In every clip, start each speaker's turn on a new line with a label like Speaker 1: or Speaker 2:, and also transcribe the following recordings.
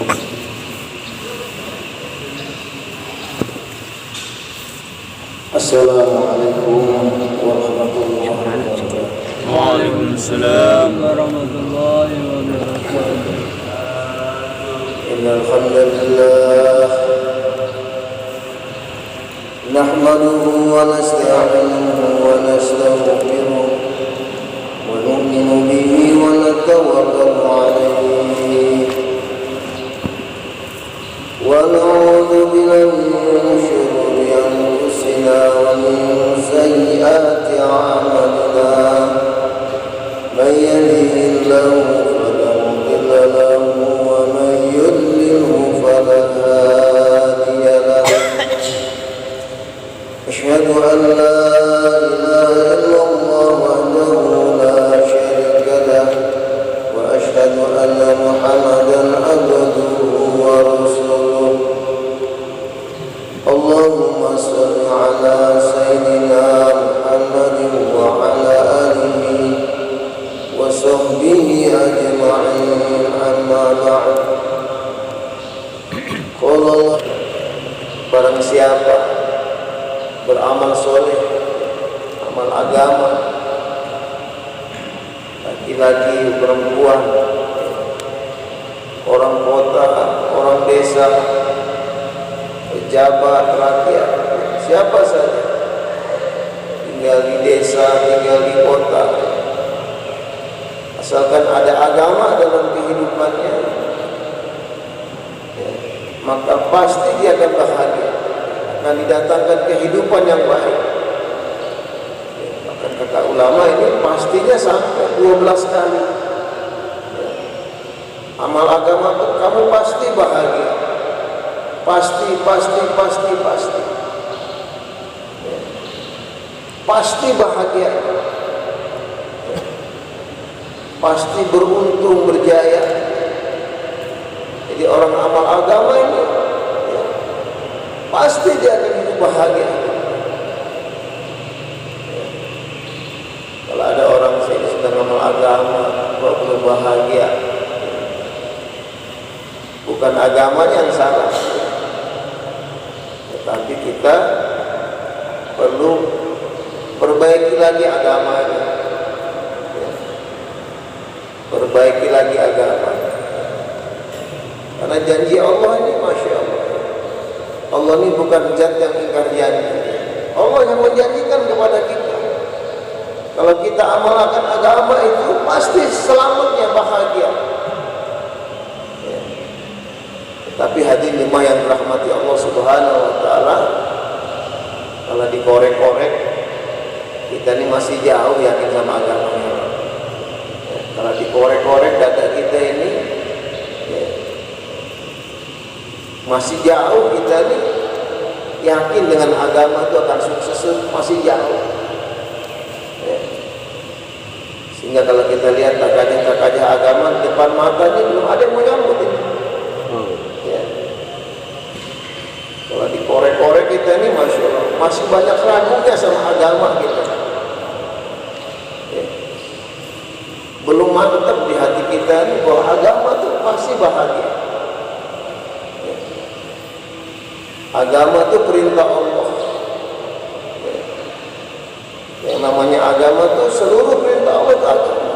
Speaker 1: Assalamualaikum warahmatullahi wabarakatuh.
Speaker 2: Waalaikumsalam warahmatullahi wabarakatuh.
Speaker 1: Innal hamdalillah nahmaduhu wa nasta'inuhu wa nastaghfiruh wa nu'minu bihi wa natawakkalu alayhi wa na'udzu billahi min shururi anfusina wa min sayyiati a'malina man yahdihillahu fala mudilla lahu wa man yudlilhu fala hadiya lahu asyhadu an la ilaha illallah wahdahu la syarika lahu wa asyhadu anna muhammadan abduhu wa rasuluh. Allahumma salli ala sayyidina Muhammadin wa ala alihi wa sahbihi ajma'in, amma ba'd. Qala barang siapa beramal soleh, amal agama, laki-laki, perempuan, orang kota, orang desa, pejabat, rakyat, siapa saja, tinggal di desa, tinggal di kota, asalkan ada agama dalam kehidupannya, maka pasti dia akan bahagia, akan didatangkan kehidupan yang baik. Bahkan kata ulama ini pastinya sampai 12 kali. Amal agama itu kamu pasti bahagia, pasti bahagia, pasti beruntung, berjaya. Jadi orang amal agama ini pasti dia akan hidup bahagia. Kalau ada orang sini sedang amal agama kok belum bahagia, bukan agamanya yang salah, tetapi kita perlu perbaiki lagi agamanya, perbaiki lagi agamanya. Karena janji Allah ini, Masya Allah, Allah ini bukan zat yang ingkar janji. Allah yang menjanjikan kepada kita, kalau kita amalkan agama itu pasti selamatnya, bahagia. Tapi hadirin jemaah yang dirahmati Allah Subhanahu wa taala, kalau dikorek-korek, kita ini masih jauh yakin sama agama. Kalau dikorek-korek dada kita ini, masih jauh kita ini yakin dengan agama itu akan sukses, masih jauh. Sehingga kalau kita lihat kakaknya agama di depan matanya belum ada yang mau nyambut ini. Kalau dikorek-korek kita ini, Masya Allah, masih banyak ragunya sama agama kita. Belum mantap di hati kita ini bahwa agama itu pasti bahagia. Agama itu perintah Allah. Yang namanya agama itu seluruh perintah Allah itu agama.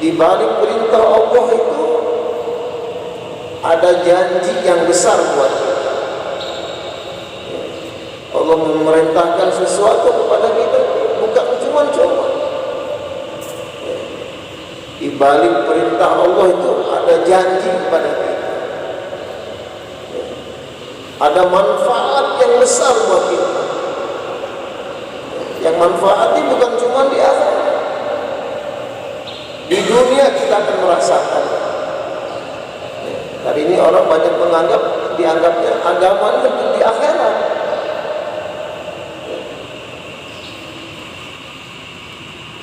Speaker 1: Di balik perintah Allah itu ada janji yang besar buat kita. Allah memerintahkan sesuatu kepada kita, bukan cuma-cuma. Di balik perintah Allah itu ada janji kepada kita. Ada manfaat yang besar buat kita. Yang manfaat ini bukan cuma di akhirat. Di dunia kita akan merasakan. Hari ini orang banyak dianggapnya agama itu di akhirat.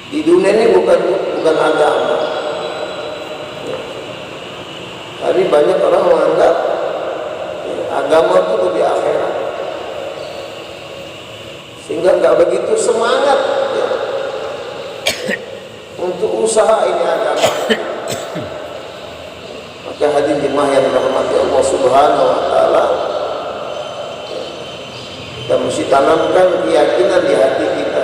Speaker 1: Di dunia ini bukan agama. Hari banyak orang menganggap agama itu di akhirat, sehingga nggak begitu semangat untuk usaha ini agama. hadirin jemaah yang dirahmati Allah Subhanahu wa taala, kita mesti tanamkan keyakinan di hati kita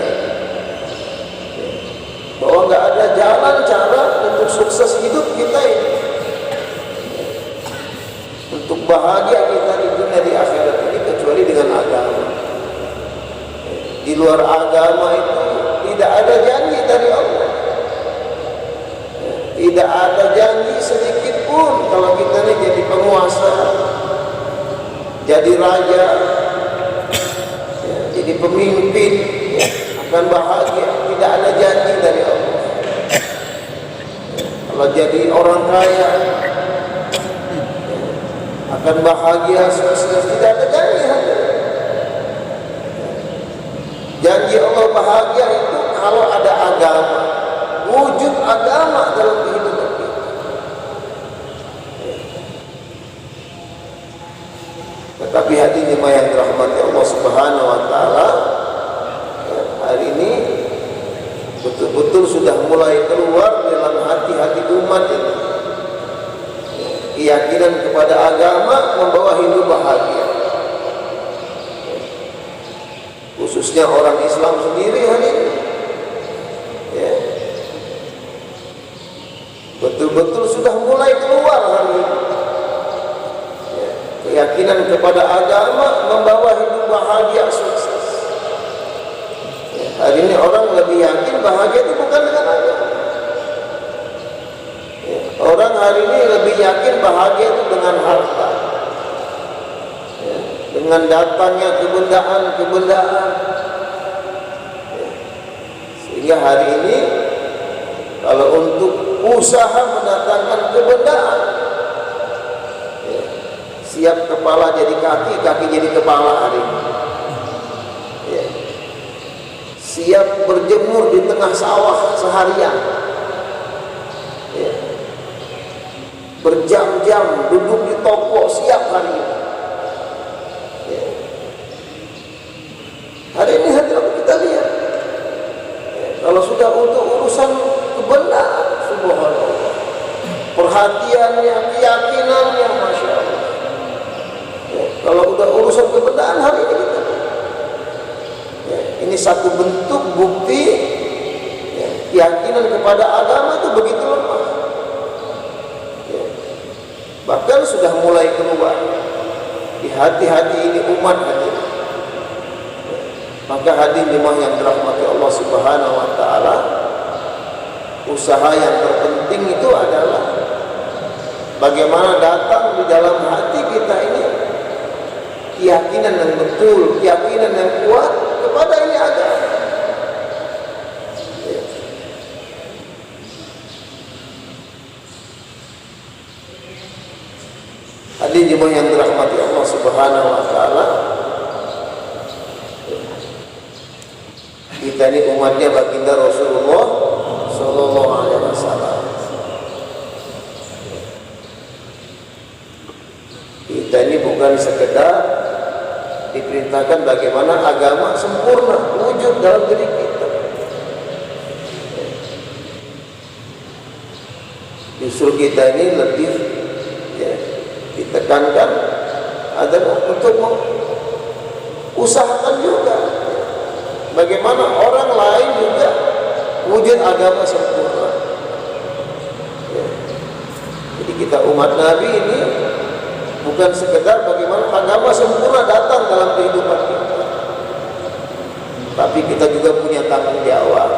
Speaker 1: bahwa nggak ada jalan cara untuk sukses hidup kita ini, untuk bahagia kita di dunia di akhirat ini, kecuali dengan agama. Di luar agama itu tidak ada janji dari Allah, tidak ada janji sedikit pun kalau kita ini jadi penguasa, jadi raja, jadi pemimpin, akan bahagia. Tidak ada janji dari Allah. Kalau jadi orang kaya akan bahagia, sukses, tidak ada janji. Janji Allah bahagia itu kalau ada agama, wujud agama dalam kehidupan kita. Tetapi hati jemaah yang dirahmati Allah Subhanahu wa taala, hari ini betul-betul sudah mulai keluar dalam hati-hati umat ini keyakinan kepada agama membawa hidup bahagia. Khususnya orang Islam sendiri hari ini, betul-betul sudah mulai keluar hari ini. Keyakinan kepada agama membawa hidup bahagia, sukses. Hari ini orang lebih yakin bahagia itu bukan dengan agama. Orang hari ini lebih yakin bahagia itu dengan harta, dengan datangnya kebendaan. Sehingga hari ini kalau untuk usaha mendatangkan kebendaan, siap kepala jadi kaki, kaki jadi kepala hari ini. Siap berjemur di tengah sawah seharian, berjam-jam duduk di toko siap hari ini. Hari ini hadirin kita lihat, kalau sudah untuk urusan kebendaan, subhanallah, perhatiannya, keyakinannya, masya Allah. Kalau udah urusan kebendaan hari ini kita, ini satu bentuk bukti keyakinan kepada agama itu begitu lemah. Bahkan sudah mulai keluar di hati-hati ini umat hadirin. Maka hadirin jemaah yang dirahmati Allah Subhanahu wa taala, usaha yang terpenting itu adalah bagaimana datang di dalam hati kita ini keyakinan yang betul, keyakinan yang kuat kepada ini agama. Hadirin jemaah yang dirahmati Allah Subhanahu wa taala, kita ini umatnya baginda Rasulullah sallallahu alaihi wasallam. Kita ini bukan sekedar diperintahkan bagaimana agama sempurna wujud dalam diri kita. Justru kita ini lebih ditekankan adalah untuk usahakan juga bagaimana orang lain juga wujud agama sempurna. Jadi kita umat Nabi ini bukan sekedar bagaimana agama sempurna datang dalam kehidupan kita, tapi kita juga punya tanggung jawab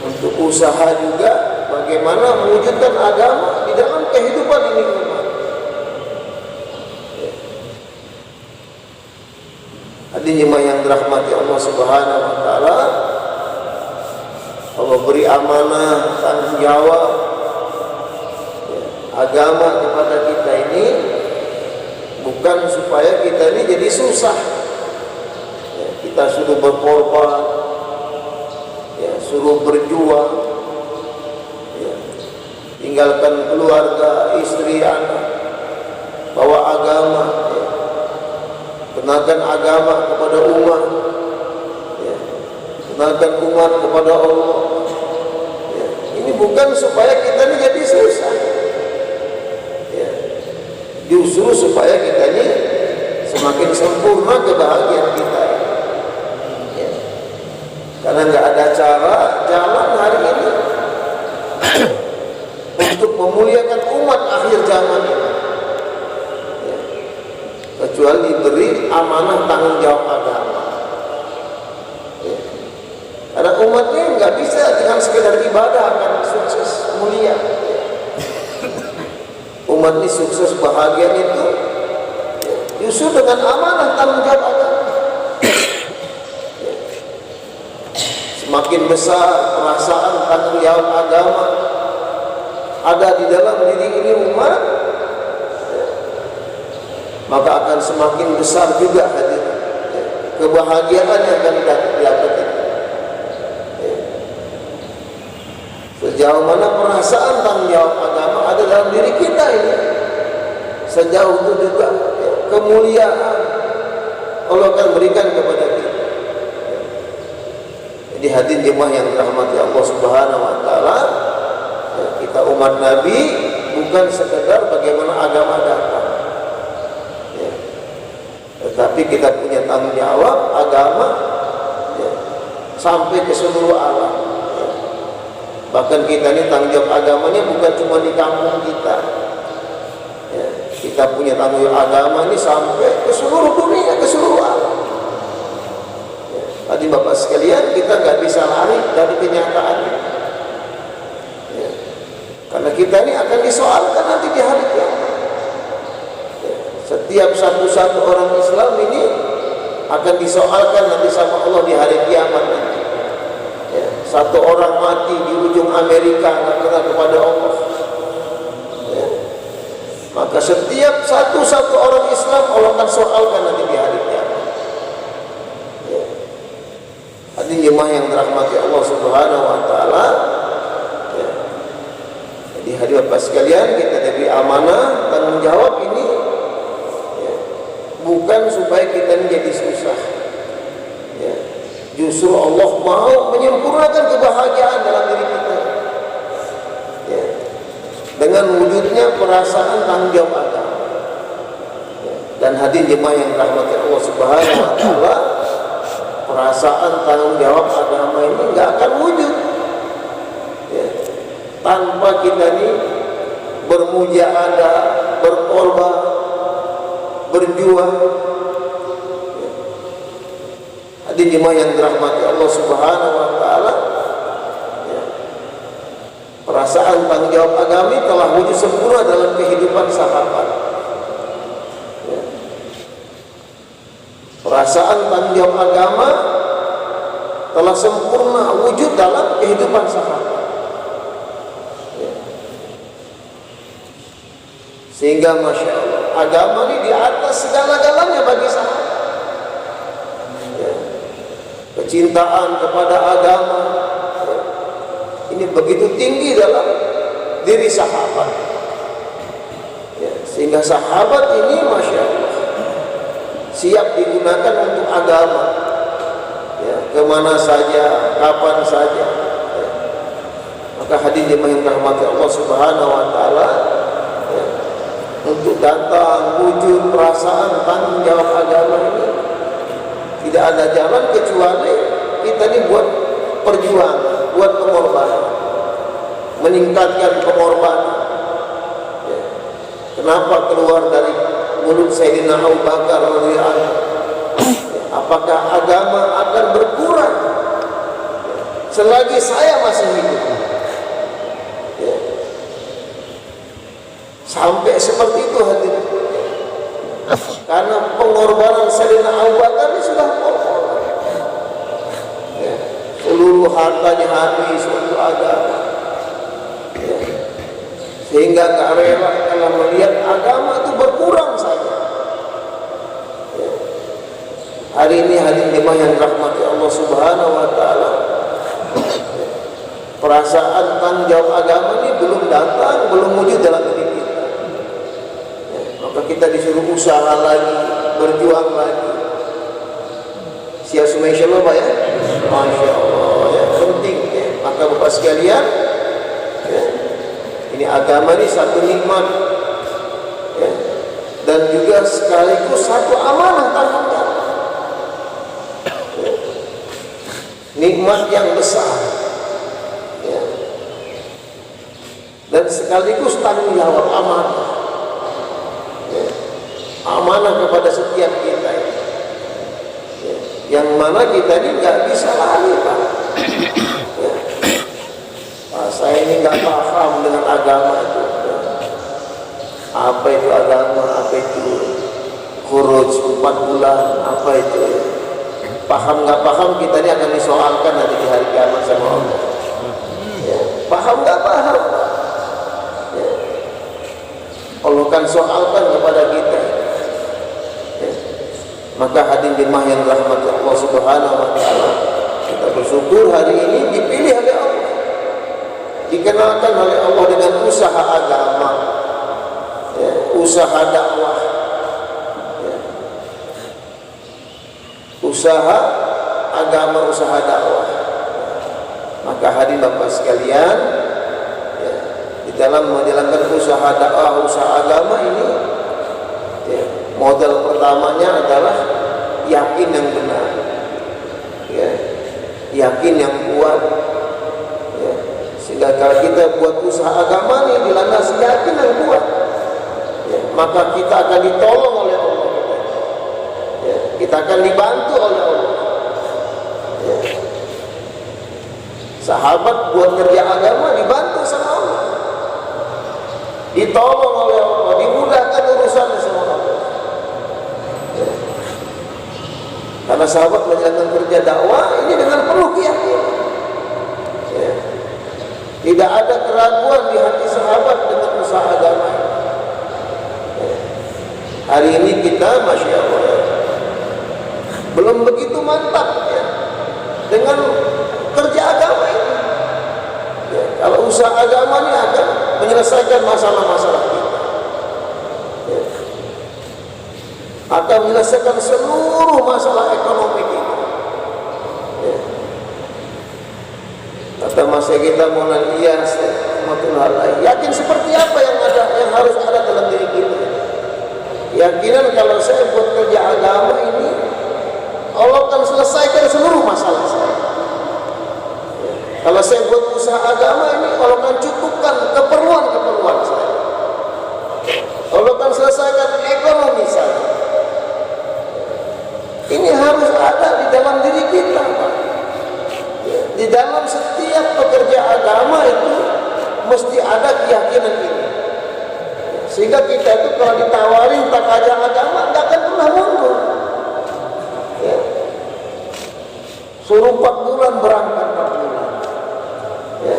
Speaker 1: untuk usaha juga bagaimana mewujudkan agama di dalam kehidupan ini umat. Hadirin jemaah yang dirahmati Allah Subhanahu wa taala, Allah beri amanah tanggung jawab agama kepada kita ini bukan supaya kita ini jadi susah. Kita suruh berkorban, suruh berjuang, tinggalkan keluarga, istri, anak, bawa agama, kenalkan agama kepada umat, kenalkan umat kepada Allah. Ini bukan supaya kita ini jadi susah. Justru supaya kita ini semakin sempurna kebahagiaan kita. Ya. Karena nggak ada cara jalan hari ini untuk memuliakan umat akhir zaman ini, ya, kecuali diberi amanah tanggung jawab agama. Ya. Karena umatnya nggak bisa dengan sekedar ibadah akan sukses mulia. Ya. Umat ini sukses bahagia itu justru dengan amanah tanggung jawab agama. Ya. Semakin besar perasaan tanggung jawab agama ada di dalam diri ini umat, ya, maka akan semakin besar juga hadir, ya, kebahagiaan yang akan didapati. Ya. Sejauh mana perasaan tanggung jawab agama ada dalam diri kita ini, sejauh itu juga, ya, kemuliaan Allah akan berikan kepada kita. Ya. Jadi hadirin jemaah yang dirahmati Allah Subhanahu wa taala, kita umat Nabi bukan sekedar bagaimana agama datang, ya, tetapi kita punya tanggung jawab agama, ya, sampai ke seluruh alam. Ya. Bahkan kita ini tanggung jawab agamanya bukan cuma di kampung kita, ya, kita punya tanggung jawab agama ini sampai ke seluruh dunia, ke seluruh alam. Ya. Tadi Bapak sekalian, kita nggak bisa lari dari kenyataan ini. Karena kita ini akan disoalkan nanti di hari kiamat. Ya, setiap satu-satu orang Islam ini akan disoalkan nanti sama Allah di hari kiamat nanti. Ya, satu orang mati di ujung Amerika nggak kenal kepada Allah. Ya, maka setiap satu-satu orang Islam Allah akan soalkan nanti di hari kiamat. Ya. Hadirin jemaah yang dirahmati Allah Subhanahu wa taala. Di hadirin Bapak sekalian, kita diberi amanah tanggung jawab ini, ya, bukan supaya kita menjadi susah, ya. Justru Allah mau menyempurnakan kebahagiaan dalam diri kita, ya, dengan wujudnya perasaan tanggung jawab agama, ya. Dan hadirin jemaah yang dirahmati Allah Subhanahu wa taala, perasaan tanggung jawab agama ini nggak akan wujud, ya, tanpa kita ini bermujahadah, berkorban, berjuang. Hadirin jemaah yang dirahmati Allah Subhanahu wa taala, ya, perasaan tanggung jawab agama telah wujud sempurna dalam kehidupan sahabat. Ya. Perasaan tanggung jawab agama telah sempurna wujud dalam kehidupan sahabat. Sehingga Masya Allah, agama ini di atas segala-galanya bagi sahabat. Ya. Kecintaan kepada agama, ya, ini begitu tinggi dalam diri sahabat. Ya. Sehingga sahabat ini Masya Allah siap digunakan untuk agama, ya, kemana saja, kapan saja. Ya. Maka hadirin jemaah yang dirahmati Allah Subhanahu wa taala, untuk datang wujud perasaan tanggung jawab agama ini tidak ada jalan kecuali kita ini buat perjuangan, buat pengorbanan, meningkatkan pengorbanan. Ya. Kenapa keluar dari mulut Sayyidina Abu Bakar radhiyallahu anhu? Apakah agama akan berkurang selagi saya masih hidup? Sampai seperti itu hadirin. Karena pengorbanan Sayyidina Abu Bakar ini sudah pokok. Ya. Seluruh hartanya habis untuk agama. Ya. Sehingga gak rela kalau melihat agama itu berkurang saja. Ya. Hari ini hadirin jemaah yang dirahmati Allah Subhanahu wa taala, perasaan tanggung jawab agama ini belum datang, belum wujud dalam diri kita. Maka kita disuruh usaha lagi, berjuang lagi. Siap semua insyaallah Pak ya? Masya Allah ya, penting ya. Maka Bapak sekalian ya, ini agama ini satu nikmat ya. dan juga sekaligus satu amanah tanggung jawab. Nikmat yang besar, ya. Dan sekaligus tanggung jawab amanah, ya. Amanah kepada setiap kita, ya. Yang mana kita ini nggak bisa lari, Pak. Ya. Pak, saya ini nggak paham dengan agama itu. Apa itu agama? Apa itu khuruj 4 bulan? Apa itu? Paham nggak paham, kita ini akan disoalkan nanti di hari kiamat sama Allah. Ya. Paham nggak paham? Ya. Allah kan soalkan kepada kita. Ya. Maka hadirin jemaah yang dirahmati Allah Subhanahu wa taala, kita bersyukur hari ini dipilih oleh Allah, dikenalkan oleh Allah dengan usaha agama, ya, usaha dakwah, ya. Usaha agama, usaha dakwah. Maka hadirin Bapak sekalian, ya, di dalam menjalankan usaha dakwah, usaha agama ini, ya, modal pertamanya adalah yakin yang benar, ya, yakin yang kuat, ya. Sehingga kalau kita buat usaha agama ini dilandasi yakin yang kuat, ya, maka kita akan ditolong oleh Allah, ya, kita akan dibantu oleh Allah, ya. Sahabat buat kerja agama dibantu sama Allah, ditolong oleh Allah, dimudahkan urusan sama Allah. Karena sahabat menjalankan kerja dakwah ini dengan penuh keyakinan, ya. Tidak ada keraguan di hati sahabat dengan usaha agama ini, ya. Hari ini kita Masya Allah, ya, belum begitu mantap, ya, dengan kerja agama ini, ya. Kalau usaha agama ini akan menyelesaikan masalah-masalah kita, ya, akan menyelesaikan seluruh masalah ekonomi kita, ya. Kata masa kita Maulana Iyas, yakin seperti apa yang harus ada dalam diri kita? Keyakinan kalau saya buat kerja agama ini, Allah akan selesaikan seluruh masalah saya, ya. Kalau saya buat usaha agama ini, Allah akan cukupkan keperluan saya, Allah akan selesaikan ekonomi saya. Ini harus ada di dalam diri kita, Pak. Di dalam setiap pekerja agama itu mesti ada keyakinan ini, sehingga kita itu kalau ditawarin tak aja agama nggak akan pernah mundur, ya. Suruh 4 bulan berangkat 4 bulan, ya.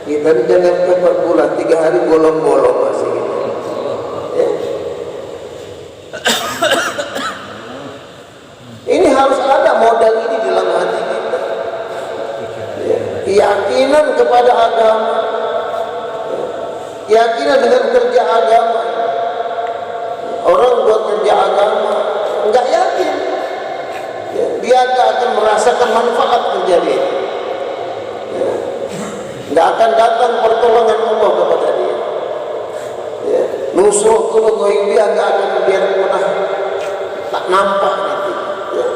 Speaker 1: Kita ini jangan 4 bulan 3 hari bolong-bolong masih gitu, ya. Ini harus ada modal ini dalam hati kita, ya. Keyakinan kepada agama, ya. Keyakinan dengan kerja agama. Orang buat kerja agama nggak yakin, ya, dia akan merasakan manfaat kerja dia, ya. Nggak akan datang pertolongan Allah kepada dia, ya. Nusratul ghaibiyah nggak akan dia pernah tak nampak nanti, ya.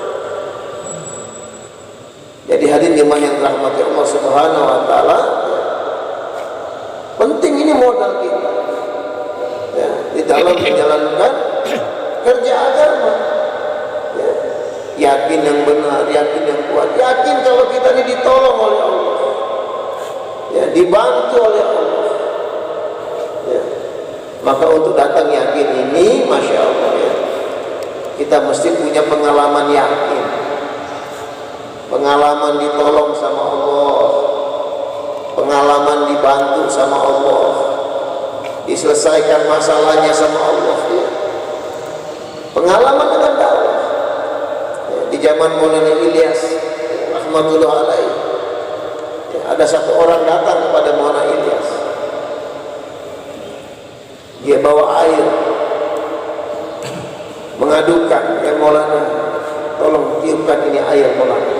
Speaker 1: Jadi hadirin jemaah yang dirahmati Allah Subhanahu wa taala, ya, penting ini modal kita, ya, di dalam menjalankan kerja agama, ya. Yakin yang benar, yakin yang kuat, yakin kalau kita ini ditolong oleh Allah, ya, dibantu oleh Allah, ya. Maka untuk datang yakin ini, Masya Allah, ya, kita mesti punya pengalaman yakin, pengalaman ditolong sama Allah, pengalaman dibantu sama Allah, diselesaikan masalahnya sama Allah, ya. Pengalaman dengan dakwah, ya. Di zaman Maulana Ilyas rahmatullah alaih, ya, ada satu orang datang kepada Maulana Ilyas, dia bawa air, mengadukan, ya Maulana, tolong tiupkan ini air Maulana,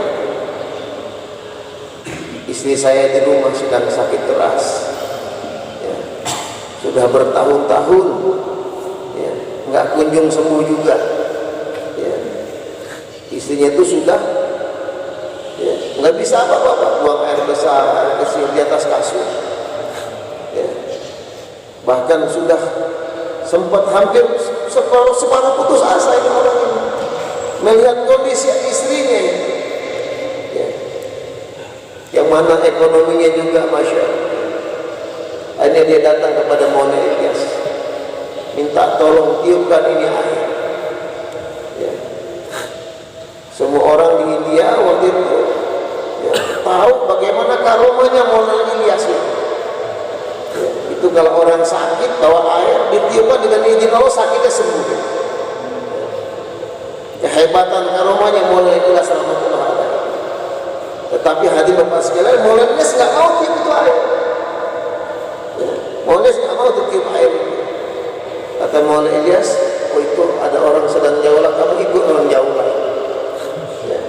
Speaker 1: istri saya di rumah sedang sakit keras, ya, sudah bertahun-tahun, ya, nggak kunjung sembuh juga. Ya. Istrinya itu sudah ya, nggak bisa apa-apa, buang air besar, air kecil di atas kasur. Ya. Bahkan sudah sempat hampir separuh putus asa ini orang ini melihat kondisi istrinya ini. Ya. Yang mana ekonominya juga masya Allah. Akhirnya dia datang kepada Maulana Ilyas, minta tolong tiupkan ini air. Ya. Semua orang di India waktu itu ya, tahu bagaimana karomanya Maulana Ilyas itu. Ya, itu kalau orang sakit bawa air ditiupkan dengan izin Allah sakitnya sembuh. Ya. Kehebatan karomanya Maulana Ilyas rahmatullah alaihi. Tetapi hadirin bapak sekalian, Maulana Ilyas nggak mau tiup itu air. Ya. Maulana Ilyas nggak mau tiup air. Kata Maulana Ilyas, oh itu ada orang sedang jaulah, kamu ikut orang jaulah. Ya.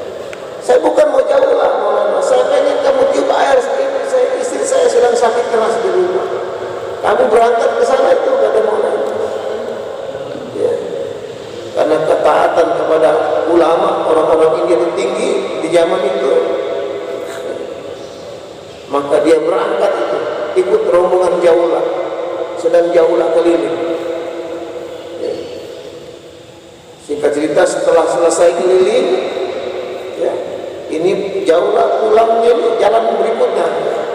Speaker 1: Saya bukan mau jaulah Maulana, saya pengen kamu tiup air. Istri saya sedang sakit keras di rumah. Kamu berangkat ke sana itu, kata Maulana. Ya. Karena ketaatan kepada ulama, orang-orang India tertinggi di zaman itu, maka dia berangkat itu, ikut rombongan jaulah, sedang jaulah keliling. Ya. Singkat cerita, setelah selesai keliling, ya, ini jaulah pulangnya ini jalan berikutnya,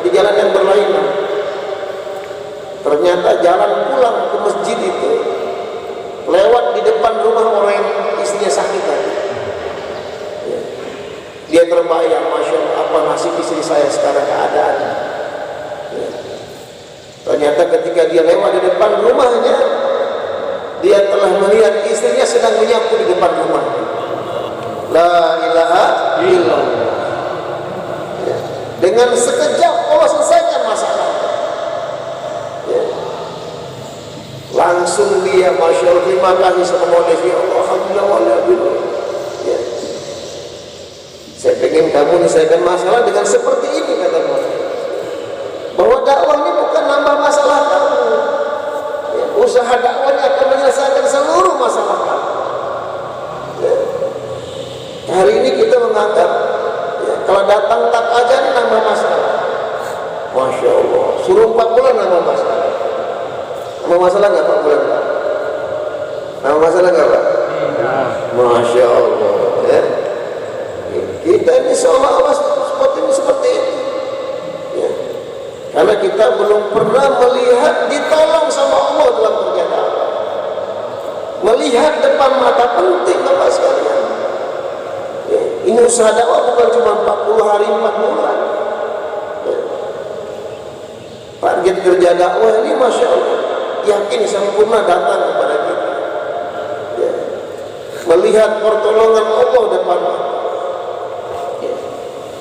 Speaker 1: di jalan yang berlainan. Ternyata jalan pulang ke masjid itu lewat di depan rumah orang yang istrinya sakit tadi. Ya. Dia terbayang, masya Allah, apa nasib istri saya sekarang keadaannya. Ya. Ternyata ketika dia lewat di depan rumahnya, dia telah melihat istrinya sedang menyapu di depan rumahnya. La ilaha illallah. Ya. Dengan sekejap Allah selesaikan masalahnya. Ya. Langsung dia masya Allah, terima kasih sama Allah, ya Allah, alhamdulillah. Ya. Saya pengen kamu menyelesaikan masalah dengan seperti ini, kata Allah. Bahwa dakwah ini bukan nambah masalah kamu. Ya. Usaha dakwahnya akan menyelesaikan seluruh masalah kamu. Ya. Hari ini kita menganggap ya, kalau datang tak aja ini nambah masalah. Masya Allah, suruh 4 bulan nambah masalah. Nambah masalah nggak 4 bulan Pak? Nambah masalah nggak Pak? Masya Allah. Ya. Kita ini seolah-olah seperti itu. Ya. Karena kita belum pernah melihat ditolong sama Allah dalam kerja dakwah. Melihat depan mata penting Bapak sekalian. Ya. Ini usaha dakwah bukan cuma 40 hari 4 bulan. Ya. Target kerja dakwah ini masya Allah yakin sempurna datang kepada kita. Ya. Melihat pertolongan Allah depan mata. Ya.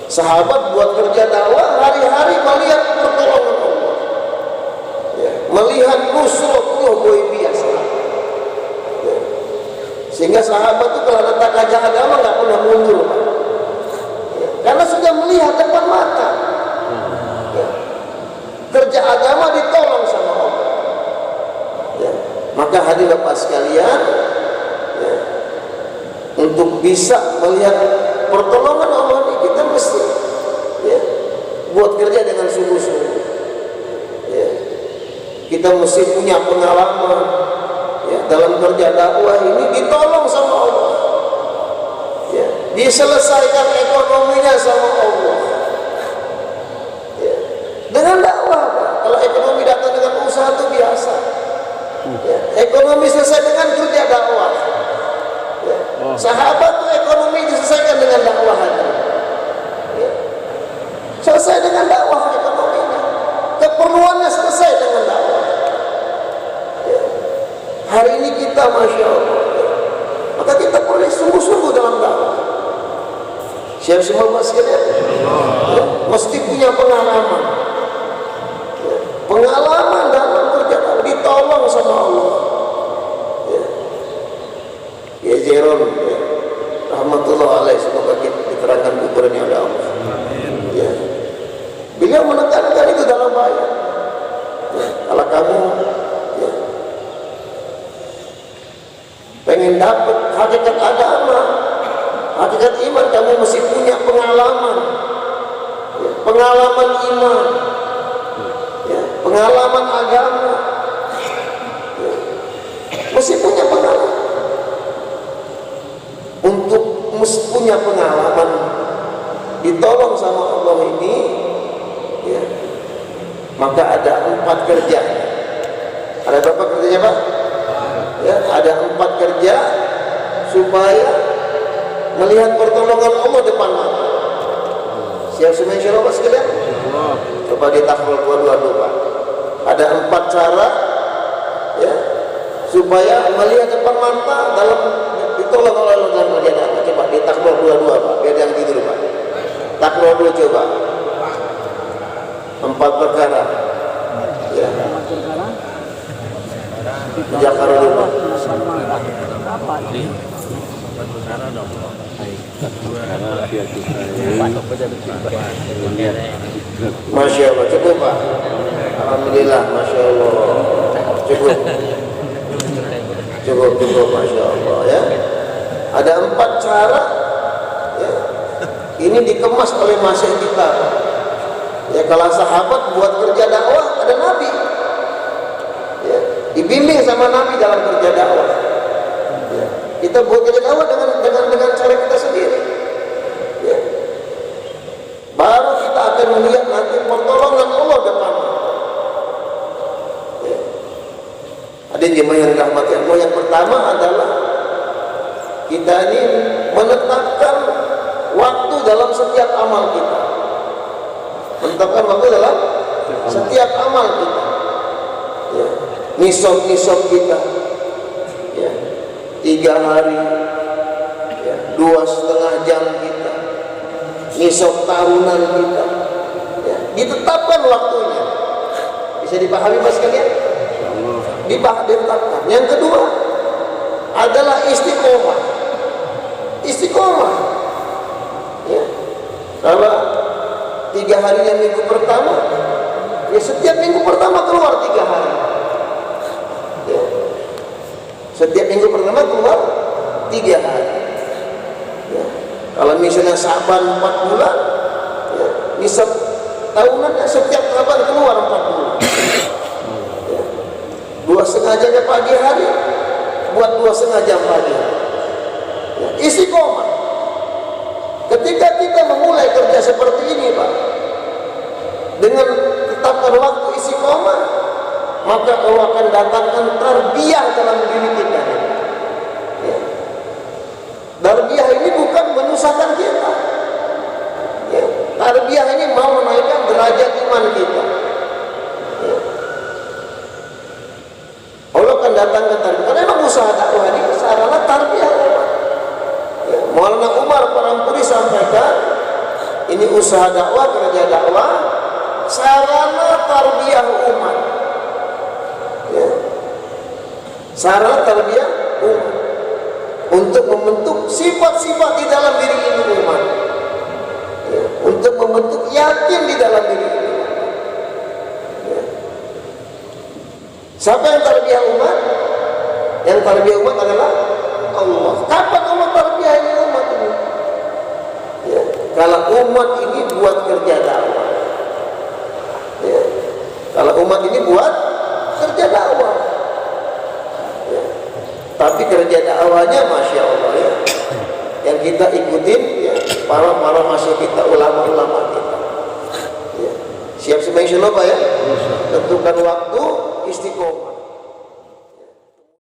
Speaker 1: Sahabat buat kerja dakwah hari-hari melihat pertolongan Allah. Ya. Melihat nusratullah boleh biasa. Ya. Sehingga sahabat itu kalau letak gajah agama nggak pernah mundur, Pak. Ya. Karena sudah melihat depan mata. Ya. Kerja agama ditolong sama Allah. Ya. Maka hadirin Bapak sekalian, ya, untuk bisa melihat pertolongan Allah ini kita mesti ya, buat kerja dengan sungguh-sungguh. Ya. Kita mesti punya pengalaman ya, dalam kerja dakwah ini ditolong sama Allah. Ya. Diselesaikan ekonominya sama Allah. Ya. Dengan dakwah, Pak. Kalau ekonomi datang dengan usaha itu biasa. Ya. Ekonomi selesai dengan kerja dakwah. Ya. Sahabat itu ekonomi diselesaikan dengan dakwah. Ya. Selesai dengan dakwah ekonominya. Keperluannya selesai dengan dakwah. Ya. Hari ini kita masya Allah. Ya. Maka kita boleh sungguh-sungguh dalam dakwah. Siap semua Mas sekalian. Ya. Mesti punya pengalaman. Ya. Pengalaman dalam kerja dakwah ditolong sama Allah. Ya. Ya Jeron, ya. Rahmatullah alaih, semoga diterangkan kuburannya oleh Allah. Ya. Beliau menekankan itu dalam ayat. Ya. Kalau kamu ya, pengen dapat hakikat agama, hakikat iman, kamu mesti punya pengalaman, ya, pengalaman iman, ya, pengalaman agama, ya, mesti punya pengalaman. Untuk mesti punya pengalaman ditolong sama Allah ini, ya, maka ada 4 kerja. Ada berapa kerjanya Pak? Ya, ada 4 kerja supaya melihat pertolongan Allah depan mata. Siap semua insyaallah Pak sekalian? Coba ditahlil 22 dulu Pak. Ada 4 cara, ya, supaya melihat depan mata dalam ditolong oleh Allah dalam kerjaan. Coba ditahlil 22 Pak, biar yang tidur Pak. Tahlil dulu coba. 4 perkara. Ya. Jakarta dulu. Masya Allah, cukup Pak. Alhamdulillah, Masya Allah. Cukup. Cukup, Masya Allah ya. Ada 4 cara, ya. Ini dikemas oleh masyayikh kita. Ya, kalau sahabat buat kerja dakwah ada Nabi. Ya, dibimbing sama Nabi dalam kerja dakwah. Ya, kita buat kerja dakwah dengan cara kita sendiri. Ya. Baru kita akan melihat nanti pertolongan Allah depan. Ya. Ada jemaah yang dirahmati Allah, yang pertama adalah kita ini menetapkan waktu dalam setiap amal kita. Menetapkan waktu dalam setiap amal kita. Ya. Nisab kita, ya. 3 hari, ya. 2,5 jam kita. Nisab tahunan kita, ya. Ditetapkan waktunya. Bisa dipahami Mas sekalian? Ditetapkan. Yang kedua adalah istiqomah. Istiqomah. Ya. Kalau 3 harinya minggu pertama, ya setiap minggu pertama keluar 3 hari. Ya. Setiap minggu pertama keluar 3 hari. Ya. Kalau misalnya Sa'ban 4 bulan, ya, nisab tahunannya setiap Sa'ban keluar 4 bulan. Ya. 2,5 jamnya pagi hari, buat 2,5 jam pagi hari. Ya. Istiqomah. Ketika kita memulai kerja seperti ini Pak, dengan tetapkan waktu istiqomah, maka Allah akan datangkan tarbiyah dalam diri kita. Ya. Tarbiyah ini bukan menyusahkan kita. Ya. Tarbiyah ini mau menaikkan derajat iman kita. Ya. Allah akan datangkan tarbiyah. Karena memang usaha dakwah ini sarana tarbiyah. Ya. Maulana Umar Parampuri sampaikan, ini usaha dakwah, kerja dakwah, sarana tarbiyah umat. Ya. Sarana tarbiyah umat untuk membentuk sifat-sifat di dalam diri ini umat. Ya. Untuk membentuk yakin di dalam diri ini. Ya. Siapa yang tarbiyah umat? Yang tarbiyah umat adalah Allah. Kapan Allah tarbiyah ini umat ini? Ya. Kalau umat ini buat kerja dakwah. Ya. Kalau umat ini buat kerja dakwah, ya. Tapi kerja dakwahnya Masya Allah ya, yang kita ikutin ya, para masyayikh kita, ulama-ulama kita. Ya. Siap semua insyaallah Pak ya. Tentu